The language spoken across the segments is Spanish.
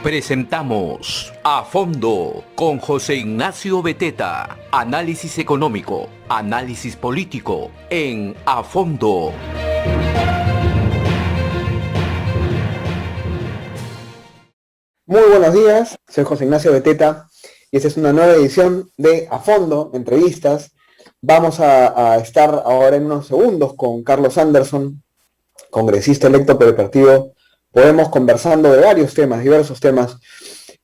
Presentamos A Fondo con José Ignacio Beteta. Análisis económico, análisis político en A Fondo. Muy buenos días, soy José Ignacio Beteta y esta es una nueva edición de A Fondo, entrevistas. Vamos a estar ahora en unos segundos con Carlos Anderson, congresista electo por el partido Podemos, conversando de varios temas, diversos temas.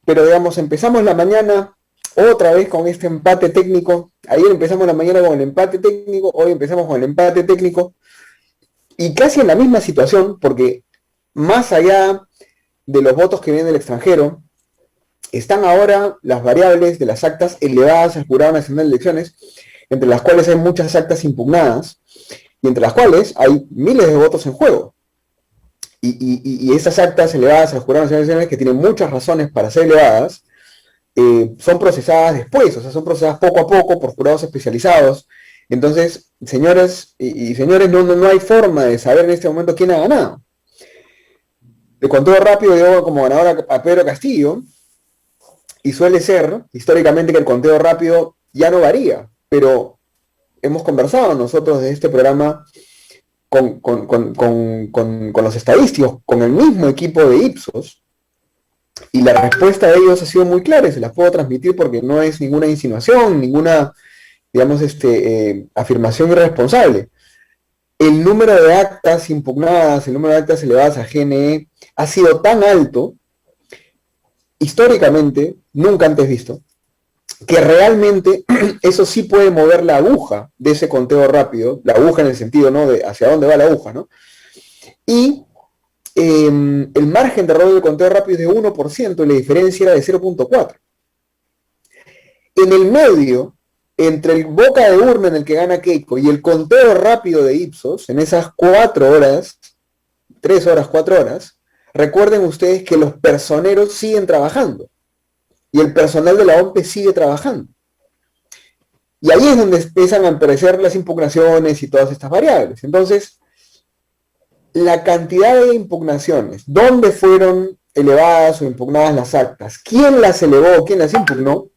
Pero digamos, empezamos la mañana otra vez con este empate técnico. Ayer empezamos la mañana con el empate técnico, hoy empezamos con el empate técnico. Y casi en la misma situación, porque más allá de los votos que vienen del extranjero, están ahora las variables de las actas elevadas al Jurado Nacional de Elecciones, entre las cuales hay muchas actas impugnadas, y entre las cuales hay miles de votos en juego. Y esas actas elevadas al Jurado Nacional de Elecciones, que tienen muchas razones para ser elevadas, son procesadas después, o sea, son procesadas poco a poco por jurados especializados. Entonces, señoras y señores, no hay forma de saber en este momento quién ha ganado. De conteo rápido, yo como ganador a Pedro Castillo, y suele ser, históricamente, que el conteo rápido ya no varía, pero hemos conversado nosotros de este programa con los estadísticos, con el mismo equipo de Ipsos, y la respuesta de ellos ha sido muy clara, y se las puedo transmitir porque no es ninguna insinuación, ninguna, digamos, afirmación irresponsable. El número de actas impugnadas, el número de actas elevadas a GNE ha sido tan alto, históricamente, nunca antes visto, que realmente eso sí puede mover la aguja de ese conteo rápido, la aguja en el sentido, ¿no?, de hacia dónde va la aguja, ¿no? Y el margen de error del conteo rápido es de 1% y la diferencia era de 0.4. En el medio, entre el boca de urna en el que gana Keiko y el conteo rápido de Ipsos, en esas 4 horas, 3 horas, 4 horas, recuerden ustedes que los personeros siguen trabajando y el personal de la OMPE sigue trabajando. Y ahí es donde empiezan a aparecer las impugnaciones y todas estas variables. Entonces, la cantidad de impugnaciones, dónde fueron elevadas o impugnadas las actas, quién las elevó, quién las impugnó,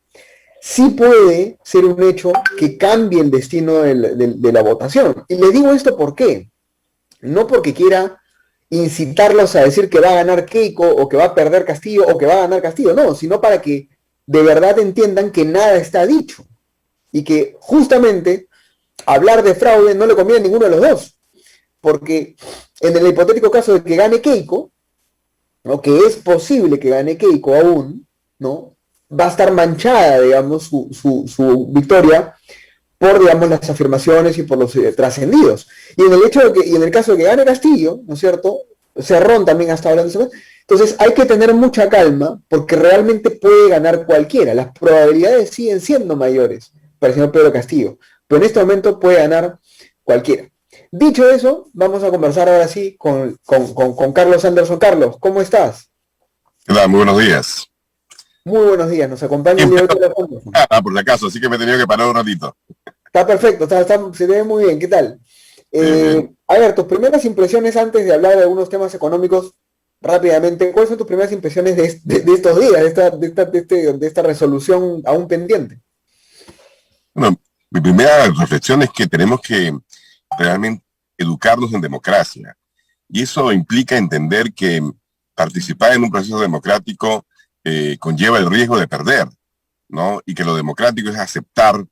sí puede ser un hecho que cambie el destino de la votación. Y les digo esto ¿por qué? No porque quiera incitarlos a decir que va a ganar Keiko o que va a perder Castillo o que va a ganar Castillo, no, sino para que de verdad entiendan que nada está dicho y que justamente hablar de fraude no le conviene a ninguno de los dos, porque en el hipotético caso de que gane Keiko, ¿no?, que es posible que gane Keiko aún, ¿no?, va a estar manchada, digamos, su victoria por, digamos, las afirmaciones y por los trascendidos. Y en el caso de que gane Castillo, ¿no es cierto?, Cerrón también ha estado hablando de eso. Entonces hay que tener mucha calma porque realmente puede ganar cualquiera. Las probabilidades siguen siendo mayores para el señor Pedro Castillo, pero en este momento puede ganar cualquiera. Dicho eso, vamos a conversar ahora sí con Carlos Anderson. Carlos, ¿cómo estás? Hola, muy buenos días. Muy buenos días, nos acompaña el director de Fondo. Por si acaso, así que me he tenido que parar un ratito. Está perfecto, se ve muy bien, ¿qué tal? A ver, tus primeras impresiones antes de hablar de algunos temas económicos rápidamente. ¿Cuáles son tus primeras impresiones de estos días, de esta resolución aún pendiente? Bueno, mi primera reflexión es que tenemos que realmente educarnos en democracia. Y eso implica entender que participar en un proceso democrático conlleva el riesgo de perder, ¿no? Y que lo democrático es aceptar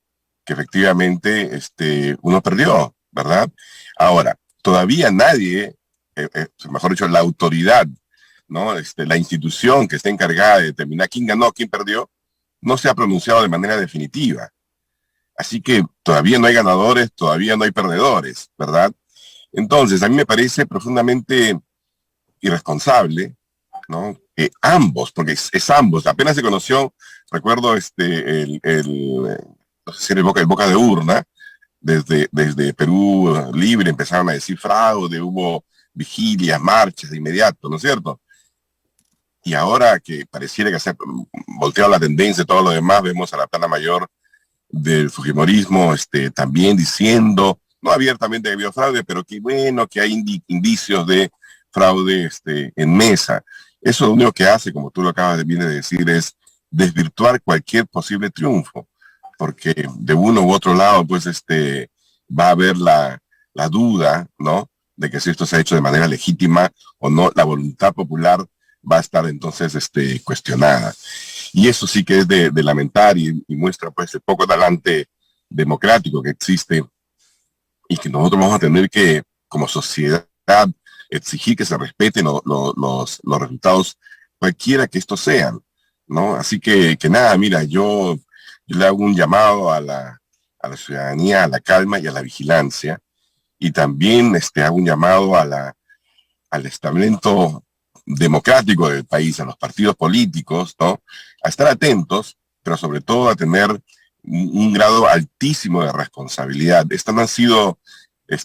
que efectivamente uno perdió, ¿verdad? Ahora, todavía nadie, mejor dicho, la autoridad, ¿no?, la institución que está encargada de determinar quién ganó, quién perdió, no se ha pronunciado de manera definitiva. Así que todavía no hay ganadores, todavía no hay perdedores, ¿verdad? Entonces, a mí me parece profundamente irresponsable, ¿no?, que ambos, porque es ambos, apenas se conoció, recuerdo no sé si era el boca de urna, desde Perú Libre empezaron a decir fraude, hubo vigilias, marchas de inmediato, ¿no es cierto? Y ahora que pareciera que se ha volteado la tendencia y todo lo demás, vemos a la plana mayor del fujimorismo también diciendo, no abiertamente que ha habido fraude, pero que bueno, que hay indicios de fraude en mesa. Eso lo único que hace, como tú lo acabas de bien de decir, es desvirtuar cualquier posible triunfo, porque de uno u otro lado, pues va a haber la duda, ¿no? De que si esto se ha hecho de manera legítima o no, la voluntad popular va a estar entonces cuestionada. Y eso sí que es de lamentar y muestra pues el poco talante democrático que existe y que nosotros vamos a tener que, como sociedad, exigir que se respeten los resultados, cualquiera que estos sean, ¿no? Así que nada, mira, yo le hago un llamado a la ciudadanía, a la calma y a la vigilancia, y también hago un llamado al estamento democrático del país, a los partidos políticos, ¿no? A estar atentos, pero sobre todo a tener un grado altísimo de responsabilidad. Estas no han sido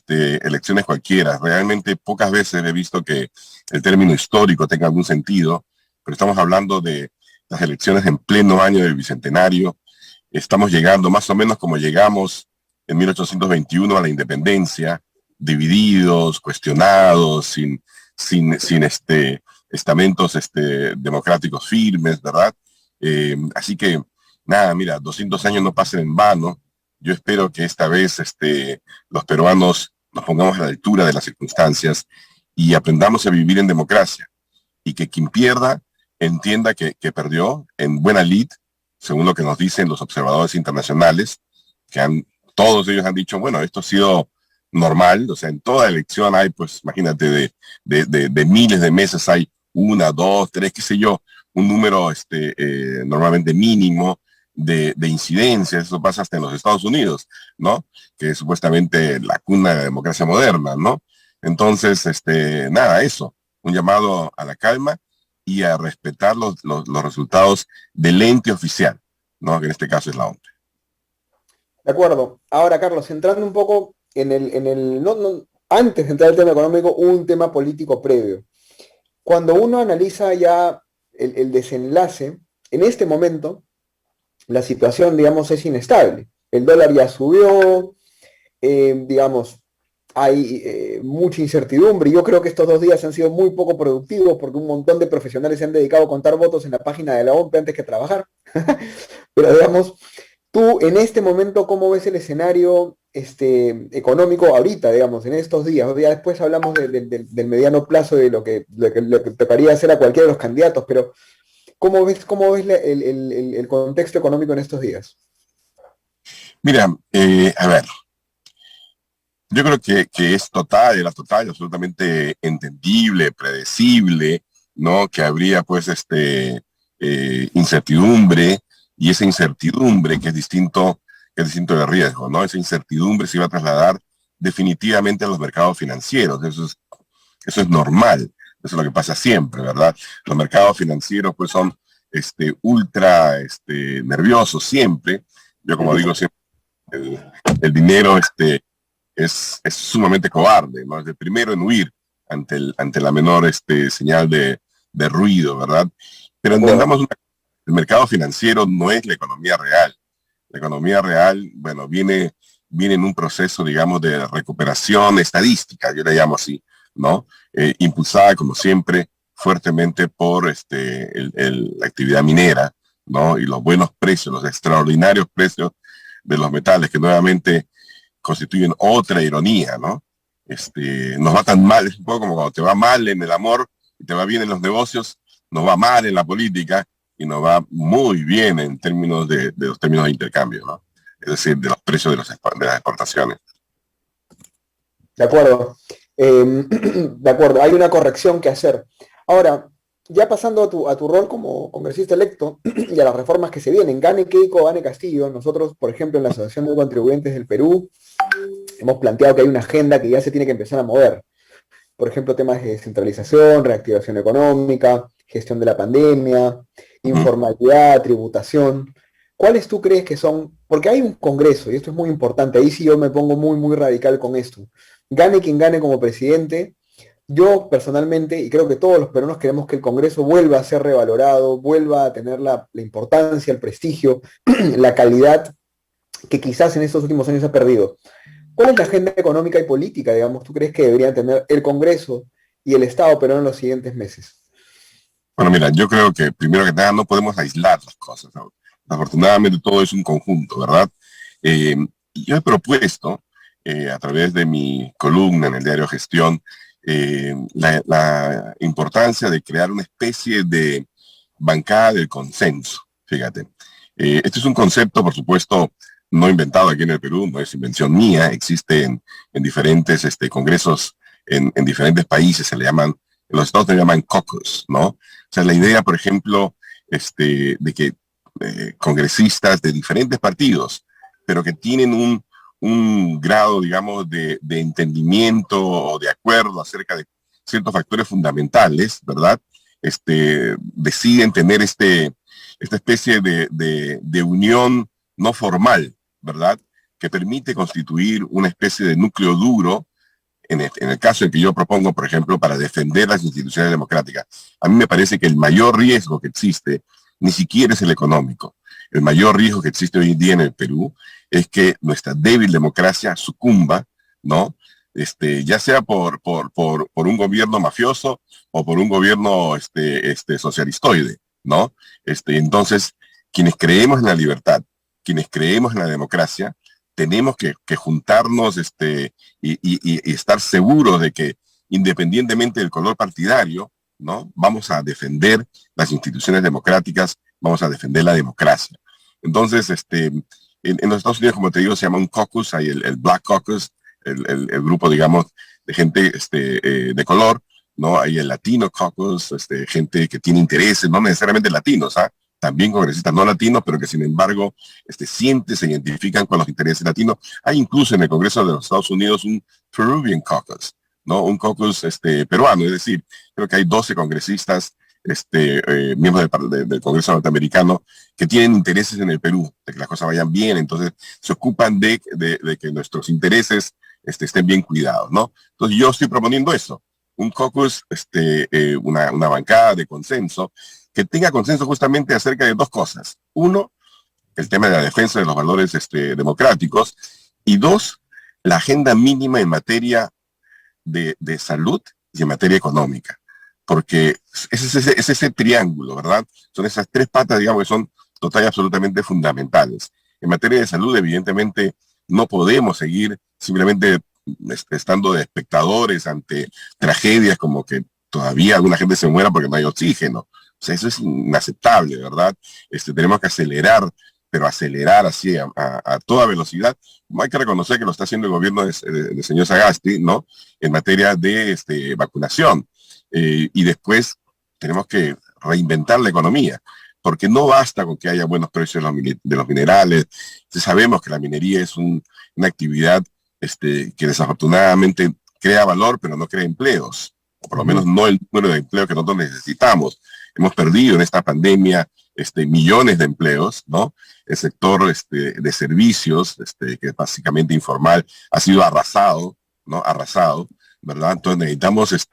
elecciones cualquiera. Realmente pocas veces he visto que el término histórico tenga algún sentido, pero estamos hablando de las elecciones en pleno año del Bicentenario. Estamos llegando más o menos como llegamos en 1821 a la independencia, divididos, cuestionados, sin estamentos democráticos firmes, ¿verdad? Así que, nada, mira, 200 años no pasen en vano. Yo espero que esta vez los peruanos nos pongamos a la altura de las circunstancias y aprendamos a vivir en democracia. Y que quien pierda entienda que perdió en buena lid, según lo que nos dicen los observadores internacionales, todos ellos han dicho, bueno, esto ha sido normal, o sea, en toda elección hay, pues, imagínate, de miles de meses hay una, dos, tres, qué sé yo, un número normalmente mínimo de incidencias. Eso pasa hasta en los Estados Unidos, ¿no? Que es supuestamente la cuna de la democracia moderna, ¿no? Entonces, nada, eso, un llamado a la calma y a respetar los resultados del ente oficial, ¿no? Que en este caso es la OMP. De acuerdo. Ahora, Carlos, entrando un poco antes de entrar al tema económico, un tema político previo. Cuando uno analiza ya el desenlace, en este momento, la situación, digamos, es inestable. El dólar ya subió, digamos, hay mucha incertidumbre. Yo creo que estos 2 días han sido muy poco productivos porque un montón de profesionales se han dedicado a contar votos en la página de la OMP antes que trabajar. Pero digamos, tú en este momento, ¿cómo ves el escenario económico ahorita, digamos, en estos días? Ya después hablamos del mediano plazo de lo que tocaría hacer a cualquiera de los candidatos, pero ¿cómo ves el contexto económico en estos días? Mira, a ver, yo creo que es era total, absolutamente entendible, predecible, ¿no? Que habría pues incertidumbre, y esa incertidumbre que es distinto de riesgo, ¿no? Esa incertidumbre se iba a trasladar definitivamente a los mercados financieros. Eso es normal, eso es lo que pasa siempre, ¿verdad? Los mercados financieros pues son ultra nerviosos siempre. Yo, como digo siempre, el dinero es sumamente cobarde, ¿no? Es el primero en huir ante la menor señal de ruido, ¿verdad? Pero entendamos el mercado financiero no es la economía real. La economía real, bueno, viene en un proceso, digamos, de recuperación estadística, yo le llamo así, ¿no? Impulsada, como siempre, fuertemente por la actividad minera, ¿no? Y los buenos precios, los extraordinarios precios de los metales, que nuevamente constituyen otra ironía, ¿no? Nos va tan mal, es un poco como cuando te va mal en el amor y te va bien en los negocios, nos va mal en la política y nos va muy bien en términos de los términos de intercambio, ¿no? Es decir, de los precios de las exportaciones. De acuerdo. De acuerdo, hay una corrección que hacer. Ahora, ya pasando a tu rol como congresista electo y a las reformas que se vienen, gane Keiko, gane Castillo, nosotros, por ejemplo, en la Asociación de Contribuyentes del Perú, hemos planteado que hay una agenda que ya se tiene que empezar a mover. Por ejemplo, temas de descentralización, reactivación económica, gestión de la pandemia, informalidad, tributación. ¿Cuáles tú crees que son? Porque hay un congreso, y esto es muy importante, ahí sí yo me pongo muy, muy radical con esto. Gane quien gane como presidente, yo personalmente, y creo que todos los peruanos queremos que el Congreso vuelva a ser revalorado, vuelva a tener la importancia, el prestigio, la calidad que quizás en estos últimos años ha perdido. ¿Cuál es la agenda económica y política, digamos, tú crees que deberían tener el Congreso y el Estado peruano en los siguientes meses? Bueno, mira, yo creo que primero que nada no podemos aislar las cosas, ¿no? Afortunadamente todo es un conjunto, ¿verdad? Eh, yo he propuesto, a través de mi columna en el diario Gestión, la importancia de crear una especie de bancada del consenso, fíjate. Este es un concepto, por supuesto, no inventado aquí en el Perú, no es invención mía, existe en diferentes congresos en diferentes países, se le llaman, en los Estados Unidos se llaman caucus, ¿no? O sea, la idea, por ejemplo, de que congresistas de diferentes partidos, pero que tienen un grado, digamos, de entendimiento o de acuerdo acerca de ciertos factores fundamentales, ¿verdad? Deciden tener esta especie de unión no formal, ¿verdad? Que permite constituir una especie de núcleo duro en el caso en que yo propongo, por ejemplo, para defender las instituciones democráticas. A mí me parece que el mayor riesgo que existe ni siquiera es el económico. El mayor riesgo que existe hoy en día en el Perú es que nuestra débil democracia sucumba, ¿no? Ya sea por un gobierno mafioso o por un gobierno socialistoide, ¿no? Entonces, quienes creemos en la libertad, quienes creemos en la democracia, tenemos que juntarnos y estar seguros de que, independientemente del color partidario, ¿no? Vamos a defender las instituciones democráticas, vamos a defender la democracia. Entonces, en los Estados Unidos, como te digo, se llama un caucus, hay el Black Caucus, el grupo, digamos, de gente de color, ¿no? Hay el Latino Caucus, gente que tiene intereses, no necesariamente latinos, ¿ah? También congresistas no latinos, pero que sin embargo se identifican con los intereses latinos. Hay incluso en el Congreso de los Estados Unidos un Peruvian Caucus, ¿no? Un caucus peruano, es decir, creo que hay 12 congresistas, miembros del Congreso norteamericano, que tienen intereses en el Perú, de que las cosas vayan bien, entonces se ocupan de que nuestros intereses estén bien cuidados, ¿no? Entonces yo estoy proponiendo eso, un caucus, una bancada de consenso, que tenga consenso justamente acerca de dos cosas. Uno, el tema de la defensa de los valores democráticos, y dos, la agenda mínima en materia de salud y en materia económica, porque es ese triángulo, ¿verdad? Son esas tres patas, digamos, que son total y absolutamente fundamentales. En materia de salud, evidentemente, no podemos seguir simplemente estando de espectadores ante tragedias como que todavía alguna gente se muera porque no hay oxígeno. O sea, eso es inaceptable, ¿verdad? Tenemos que acelerar, pero acelerar así a toda velocidad. Hay que reconocer que lo está haciendo el gobierno del señor Sagasti, ¿no? En materia de vacunación. Y después tenemos que reinventar la economía, porque no basta con que haya buenos precios de los minerales. Sabemos que la minería es una actividad que desafortunadamente crea valor, pero no crea empleos, o por lo menos no el número de empleos que nosotros necesitamos. Hemos perdido en esta pandemia millones de empleos, ¿no? El sector de servicios, que es básicamente informal, ha sido arrasado, ¿no? Arrasado, ¿verdad? Entonces necesitamos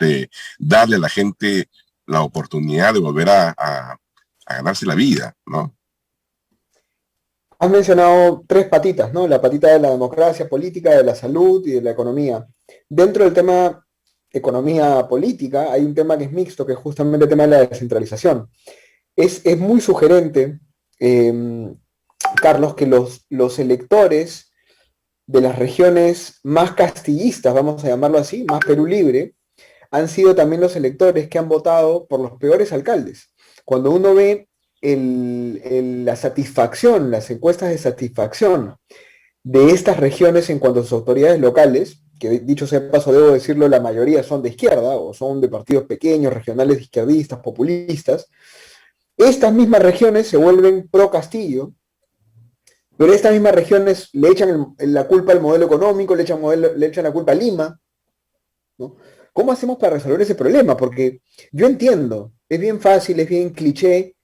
darle a la gente la oportunidad de volver a ganarse la vida, ¿no? Has mencionado tres patitas, ¿no? La patita de la democracia política, de la salud y de la economía. Dentro del tema economía política hay un tema que es mixto, que es justamente el tema de la descentralización. Es muy sugerente, Carlos, que los electores de las regiones más castillistas, vamos a llamarlo así, más Perú Libre, han sido también los electores que han votado por los peores alcaldes. Cuando uno ve la satisfacción, las encuestas de satisfacción de estas regiones en cuanto a sus autoridades locales, que dicho sea de paso, debo decirlo, la mayoría son de izquierda o son de partidos pequeños, regionales, izquierdistas, populistas, estas mismas regiones se vuelven pro Castillo, pero estas mismas regiones le echan la culpa al modelo económico, le echan la culpa a Lima, ¿no? ¿Cómo hacemos para resolver ese problema? Porque yo entiendo, es bien fácil, es bien cliché,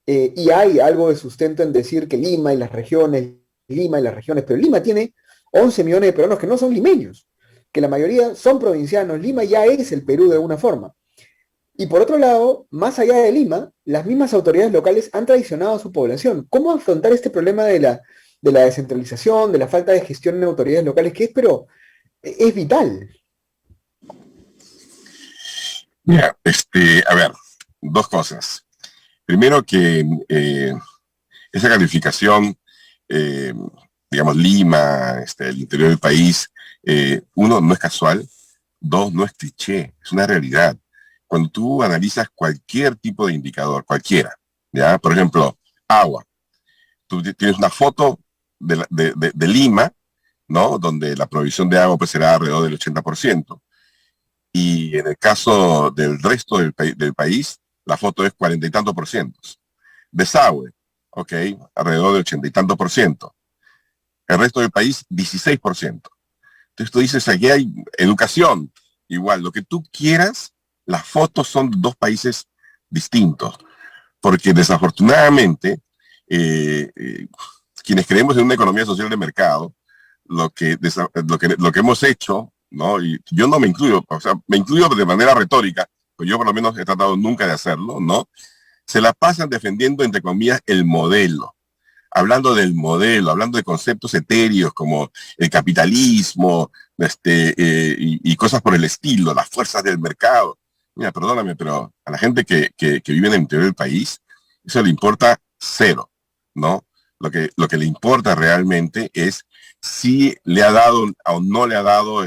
y hay algo de sustento en decir que Lima y las regiones, pero Lima tiene 11 millones de peruanos que no son limeños, que la mayoría son provincianos. Lima ya es el Perú de alguna forma. Y por otro lado, más allá de Lima, las mismas autoridades locales han traicionado a su población. ¿Cómo afrontar este problema de la descentralización, de la falta de gestión en autoridades locales, que es vital? Mira, a ver, dos cosas. Primero que esa calificación, digamos Lima, el interior del país, uno, no es casual, dos, no es cliché, es una realidad. Cuando tú analizas cualquier tipo de indicador, cualquiera, ¿ya? Por ejemplo, agua. Tú tienes una foto de Lima, ¿no? Donde la provisión de agua pues será alrededor del 80%. Y en el caso del resto del país, la foto es 40 y tantos por ciento. Desagüe, ok, alrededor del 80 y tantos por ciento. El resto del país, 16%. Entonces tú dices, aquí hay educación, igual, lo que tú quieras, las fotos son de dos países distintos, porque desafortunadamente, quienes creemos en una economía social de mercado, lo que hemos hecho, ¿no? Y yo no me incluyo, o sea, me incluyo de manera retórica, pues yo por lo menos he tratado nunca de hacerlo, ¿no? Se la pasan defendiendo, entre comillas, el modelo, hablando del modelo, hablando de conceptos etéreos como el capitalismo, y cosas por el estilo, las fuerzas del mercado. Mira, perdóname, pero a la gente que vive en el interior del país, eso le importa cero, ¿no? Lo que le importa realmente es si le ha dado o no le ha dado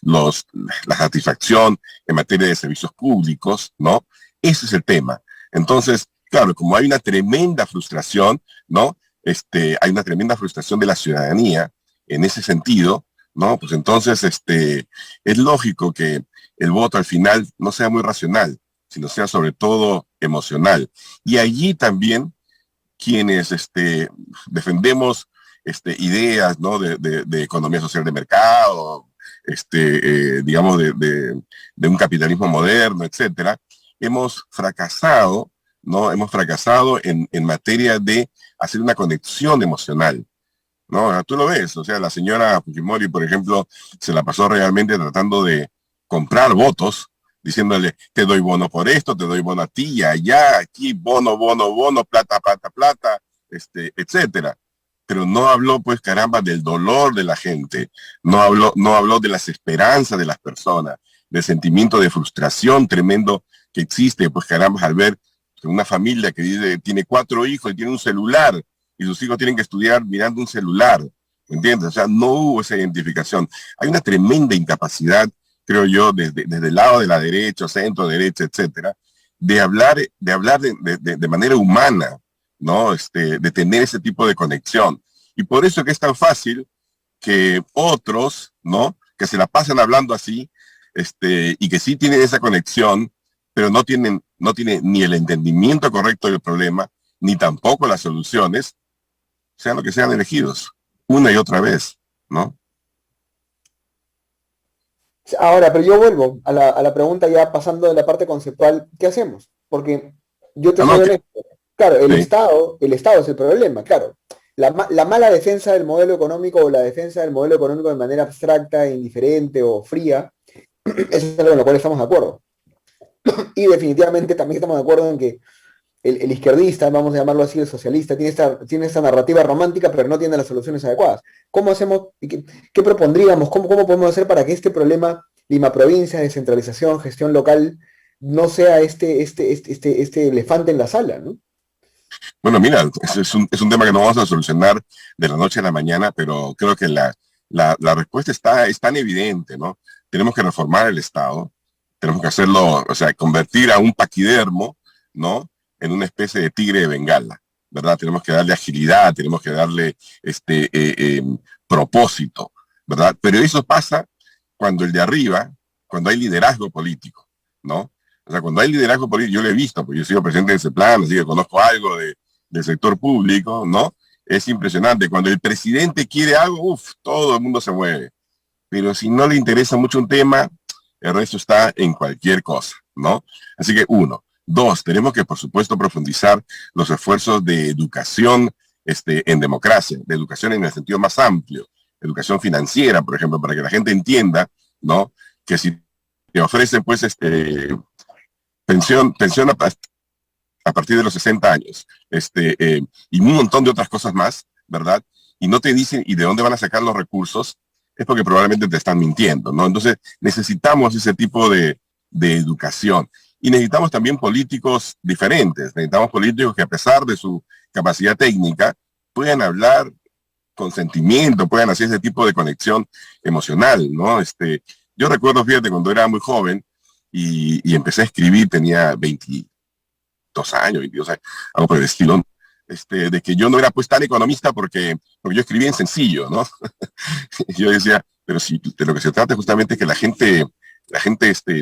la satisfacción en materia de servicios públicos, ¿no? Ese es el tema. Entonces, claro, como hay una tremenda frustración, ¿no? Hay una tremenda frustración de la ciudadanía en ese sentido, ¿no? Pues entonces, es lógico que el voto al final no sea muy racional, sino sea sobre todo emocional. Y allí también quienes defendemos ideas, ¿no? de economía social de mercado, digamos, de un capitalismo moderno, etcétera, hemos fracasado, ¿no? Hemos fracasado en materia de hacer una conexión emocional, ¿no? Tú lo ves, o sea, la señora Fujimori, por ejemplo, se la pasó realmente tratando de comprar votos, diciéndole, te doy bono por esto, te doy bono a ti, allá, aquí, bono, plata, plata, plata, etcétera. Pero no habló, pues, caramba, del dolor de la gente, no habló de las esperanzas de las personas, del sentimiento de frustración tremendo que existe, pues, caramba, al ver una familia que tiene 4 hijos y tiene un celular, y sus hijos tienen que estudiar mirando un celular, ¿entiendes? O sea, no hubo esa identificación. Hay una tremenda incapacidad, creo yo, desde el lado de la derecha, centro, derecha, etcétera, de hablar de manera humana, ¿no? De tener ese tipo de conexión. Y por eso que es tan fácil que otros, ¿no? Que se la pasan hablando así, y que sí tienen esa conexión, pero no tienen ni el entendimiento correcto del problema, ni tampoco las soluciones, sean lo que sean elegidos, una y otra vez, ¿no? Ahora, pero yo vuelvo a la pregunta ya pasando de la parte conceptual, ¿qué hacemos? Porque yo te soy honesto. Claro, el Estado es el problema, claro. La mala defensa del modelo económico o la defensa del modelo económico de manera abstracta, indiferente o fría, eso es algo en lo cual estamos de acuerdo. Y definitivamente también estamos de acuerdo en que el izquierdista, vamos a llamarlo así, el socialista, tiene esta narrativa romántica, pero no tiene las soluciones adecuadas. ¿Cómo hacemos? ¿Qué propondríamos? ¿Cómo podemos hacer para que este problema, Lima provincia, descentralización, gestión local, no sea este elefante en la sala, ¿no? Bueno, mira, es un tema que no vamos a solucionar de la noche a la mañana, pero creo que la respuesta es tan evidente, ¿no? Tenemos que reformar el Estado, tenemos que hacerlo, o sea, convertir a un paquidermo, ¿no? En una especie de tigre de Bengala, ¿verdad? Tenemos que darle agilidad, tenemos que darle propósito, ¿verdad? Pero eso pasa cuando el de arriba, cuando hay liderazgo político, ¿no? O sea, cuando hay liderazgo político, yo lo he visto, porque yo he sido presidente de ese plan, así que conozco algo del sector público, ¿no? Es impresionante. Cuando el presidente quiere algo, todo el mundo se mueve. Pero si no le interesa mucho un tema, el resto está en cualquier cosa, ¿no? Así que 1. 2, tenemos que, por supuesto, profundizar los esfuerzos de educación en democracia, de educación en el sentido más amplio, educación financiera, por ejemplo, para que la gente entienda, ¿no? Que si te ofrecen, pues, pensión a partir de los 60 años, y un montón de otras cosas más, ¿verdad? Y no te dicen, ¿y de dónde van a sacar los recursos? Es porque probablemente te están mintiendo, ¿no? Entonces, necesitamos ese tipo de educación. Y necesitamos también políticos diferentes, necesitamos políticos que a pesar de su capacidad técnica puedan hablar con sentimiento, puedan hacer ese tipo de conexión emocional, ¿no? Yo recuerdo, fíjate, cuando era muy joven y empecé a escribir, tenía 22 años, 22 años, algo por el estilo, de que yo no era pues tan economista porque yo escribía en sencillo, ¿no? Y yo decía, pero si de lo que se trata justamente es que la gente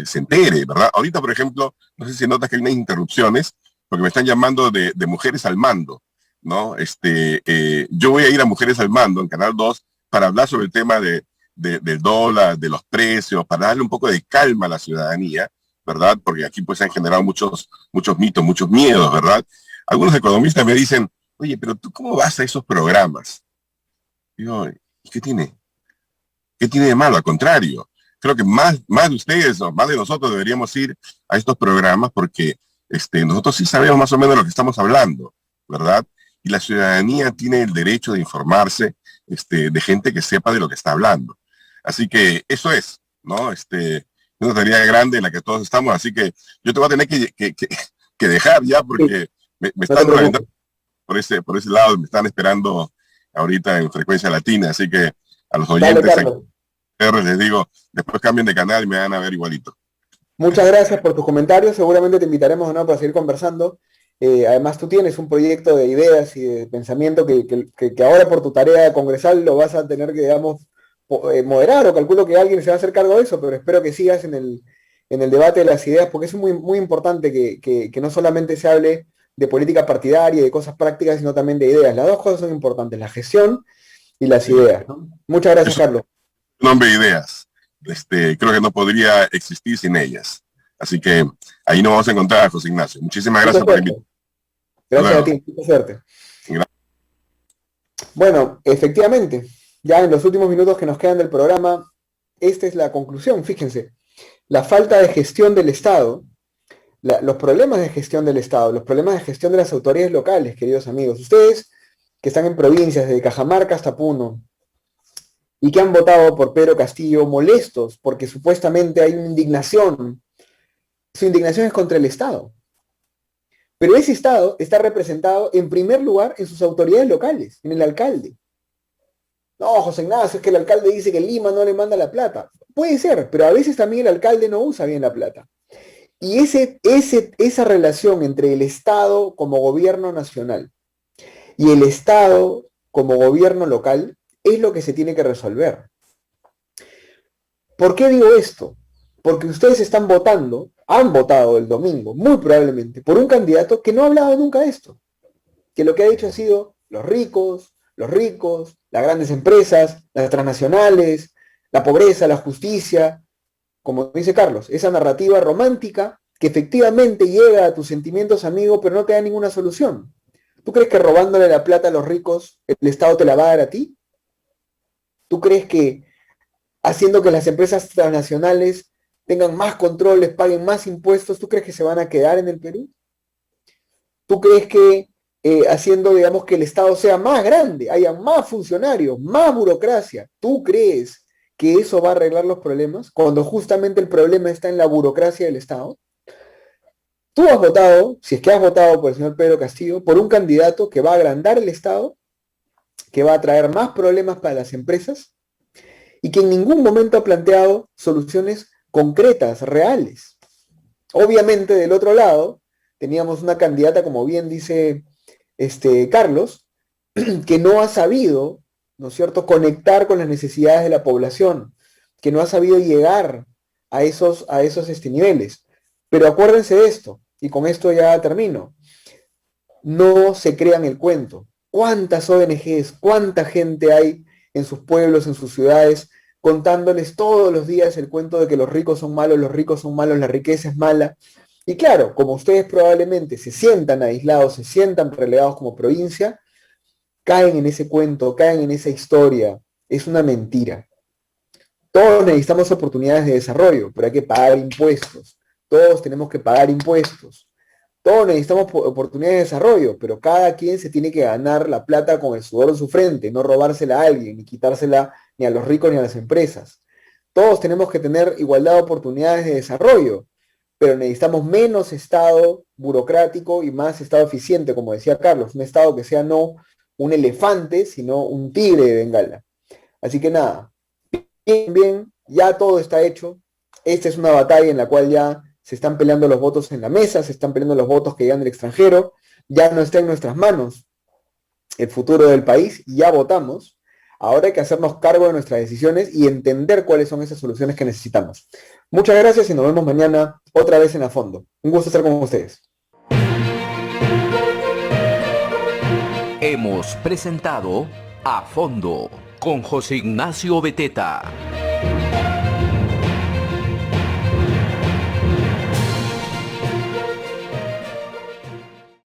se entere, ¿verdad? Ahorita, por ejemplo, no sé si notas que hay unas interrupciones, porque me están llamando de Mujeres al Mando, ¿no? Yo voy a ir a Mujeres al Mando en Canal 2 para hablar sobre el tema del dólar, de los precios, para darle un poco de calma a la ciudadanía, ¿verdad? Porque aquí pues se han generado muchos mitos, muchos miedos, ¿verdad? Algunos economistas me dicen, oye, pero tú ¿cómo vas a esos programas? Digo, ¿y qué tiene? ¿Qué tiene de malo? Al contrario, creo que más de ustedes o más de nosotros deberíamos ir a estos programas porque nosotros sí sabemos más o menos de lo que estamos hablando, ¿verdad? Y la ciudadanía tiene el derecho de informarse de gente que sepa de lo que está hablando. Así que eso es, ¿no? Una tarea grande en la que todos estamos, así que yo te voy a tener que dejar ya porque me están reventando por ese lado, me están esperando ahorita en Frecuencia Latina, así que a los oyentes les digo, después cambien de canal y me van a ver igualito. Muchas gracias por tus comentarios, seguramente te invitaremos de nuevo para seguir conversando. Además tú tienes un proyecto de ideas y de pensamiento que ahora por tu tarea congresal lo vas a tener que, digamos, moderar, o calculo que alguien se va a hacer cargo de eso, pero espero que sigas en el debate de las ideas, porque es muy, muy importante que no solamente se hable de política partidaria y de cosas prácticas, sino también de ideas. Las dos cosas son importantes, la gestión y las ideas, ¿no? Muchas gracias, Carlos. Nombre de ideas. Creo que no podría existir sin ellas. Así que ahí nos vamos a encontrar, José Ignacio. Muchísimas gracias por invitarme. Gracias a ti, mucha suerte. Bueno, efectivamente, ya en los últimos minutos que nos quedan del programa, esta es la conclusión, fíjense. La falta de gestión del Estado, los problemas de gestión del Estado, los problemas de gestión de las autoridades locales, queridos amigos. Ustedes que están en provincias, desde Cajamarca hasta Puno, y que han votado por Pedro Castillo molestos porque supuestamente hay una indignación. Su indignación es contra el Estado. Pero ese Estado está representado en primer lugar en sus autoridades locales, en el alcalde. No, José Ignacio, es que el alcalde dice que Lima no le manda la plata. Puede ser, pero a veces también el alcalde no usa bien la plata. Y esa relación entre el Estado como gobierno nacional y el Estado como gobierno local es lo que se tiene que resolver. ¿Por qué digo esto? Porque ustedes han votado el domingo, muy probablemente, por un candidato que no ha hablado nunca de esto. Que lo que ha dicho ha sido los ricos, las grandes empresas, las transnacionales, la pobreza, la justicia, como dice Carlos, esa narrativa romántica que efectivamente llega a tus sentimientos, amigo, pero no te da ninguna solución. ¿Tú crees que robándole la plata a los ricos, el Estado te la va a dar a ti? ¿Tú crees que haciendo que las empresas transnacionales tengan más controles, paguen más impuestos, tú crees que se van a quedar en el Perú? ¿Tú crees que haciendo, digamos, que el Estado sea más grande, haya más funcionarios, más burocracia, tú crees que eso va a arreglar los problemas, cuando justamente el problema está en la burocracia del Estado? Tú has votado, si es que has votado por el señor Pedro Castillo, por un candidato que va a agrandar el Estado, que va a traer más problemas para las empresas y que en ningún momento ha planteado soluciones concretas, reales. Obviamente, del otro lado, teníamos una candidata, como bien dice Carlos, que no ha sabido, ¿no es cierto?, conectar con las necesidades de la población, que no ha sabido llegar a esos niveles. Pero acuérdense de esto, y con esto ya termino. No se crean el cuento. ¿Cuántas ONGs, cuánta gente hay en sus pueblos, en sus ciudades, contándoles todos los días el cuento de que los ricos son malos, la riqueza es mala? Y claro, como ustedes probablemente se sientan aislados, se sientan relegados como provincia, caen en ese cuento, caen en esa historia. Es una mentira. Todos necesitamos oportunidades de desarrollo, pero hay que pagar impuestos. Todos tenemos que pagar impuestos. Todos necesitamos oportunidades de desarrollo, pero cada quien se tiene que ganar la plata con el sudor de su frente, no robársela a alguien, ni quitársela ni a los ricos ni a las empresas. Todos tenemos que tener igualdad de oportunidades de desarrollo, pero necesitamos menos Estado burocrático y más Estado eficiente, como decía Carlos, un Estado que sea no un elefante, sino un tigre de Bengala. Así que nada, bien, ya todo está hecho. Esta es una batalla en la cual ya se están peleando los votos en la mesa, se están peleando los votos que llegan del extranjero, ya no está en nuestras manos el futuro del país, ya votamos. Ahora hay que hacernos cargo de nuestras decisiones y entender cuáles son esas soluciones que necesitamos. Muchas gracias y nos vemos mañana otra vez en A Fondo. Un gusto estar con ustedes. Hemos presentado A Fondo con José Ignacio Beteta.